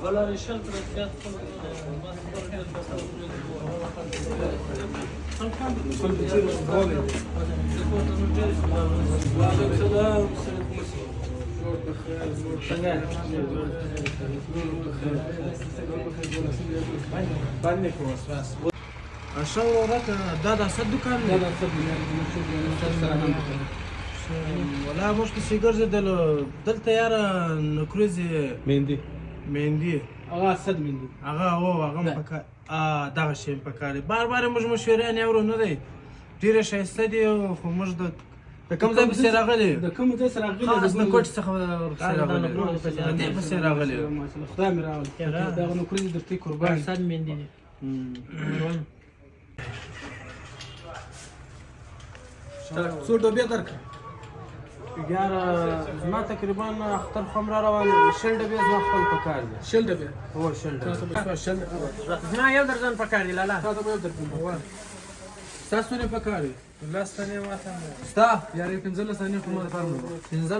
Valla решил трансляцию. عشان وراك ده صد دكان ده صد ولا مش سيجار دلتا يارا نكروزي مهندي اغا صد مندي اغا هو اغا مبكا دغه شی پکاري بار موږ مشورې نه اورو نه دی ډیره شایسته دی خو موږ د کوم ځای په سر راغلی د کوم ځای سره راغلی خاص د کوټ څخه سر راغلی د په سر راغلی ماشاءالله خدای مې راول دا نو کړی درته قربان صد مندي دي څو ډوبې درک یار زما تقریبا اختر خمر روان شل ډبې زما خپل پکار دي شل ډوبې هو شل ډبې شل زما یو درځن پکار دی لالا تا ته یو درک تاسو نه پکاري لاس ته نه ماته ستا یاري 15 ثانیې کومه ده فرمو 15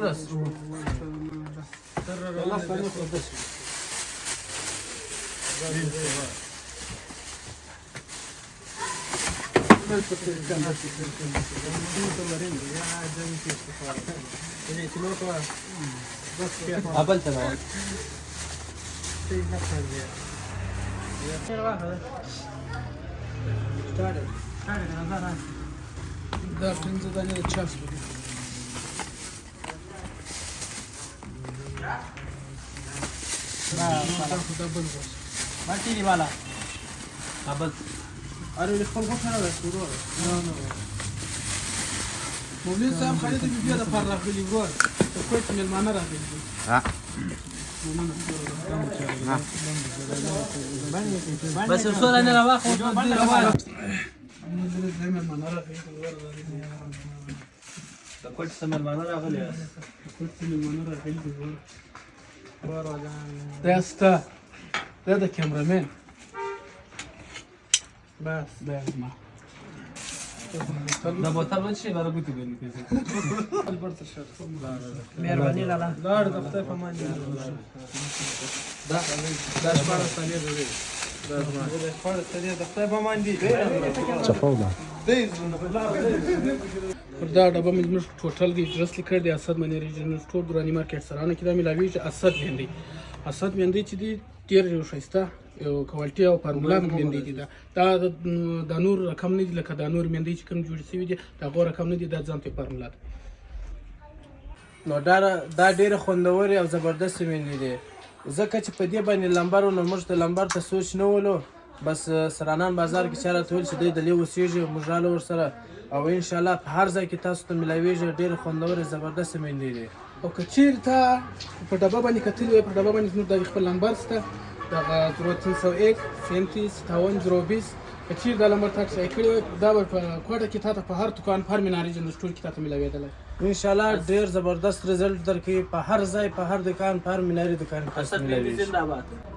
الله ثانیې خو دش قبل تمام دا 15 دانې د چاس دا بل وس مالتي دي والا قبل اره خپل خو سره ورو نه مولوی صاحب خالد بیا د پر راغلی ورو ته کوټ ملمانه راغلی بس الصورة انا لو اخذ كنت سمر معنا راغلي دا ستا دا د کیمرامین بس دا ما ده بوتل شيء برا قلت بيني كذا البرت الشر مهرباني لالا لا د خدای په مان دا شپاره ثانیه ده دا خپل ستړي د خدای په مان دي پر دا ډبه مې زموږ ټوټل دی درس لیکل دی اسد منی ریجنل سټور درانی مارکیټ سره نه کدا ملاوی چې اسد مندي چې دی ډیر یو شایسته یو کوالټي او فارمولا مندي دي دا د نور رقم نه دي لکه د نور مندي چې کوم جوړ شوی دي دا غو رقم نه دي دا ځان ته فارمولا ده نو دا ډیره خوندور او زبردست مندي دي ځکه چې په دې باندې لمبر نو موږ د لمبر ته سوچ نه ولو بس سرانان بازار کې چاره تول چې د دلی وسیږي مجاله ور سره او ان شاء الله په هر ځای کې تاسو ته ملاویږي ډیر خوندور زبردست مندي دي او کچیر ته په ډبه باندې کتل وي په ډبه باندې زموږ د خپل لمبر سته دا 0301 37 52 کچیر د لمبر تاک ځای کړی دا په کوټه کې تاسو په هر دکان پر میناري جن سټور کې تاسو ملاویدل ان شاء الله ډیر زبردست رزلټ درکې په هر ځای په هر دکان په هر میناري دکان کې تاسو ملاویږي زنده‌باد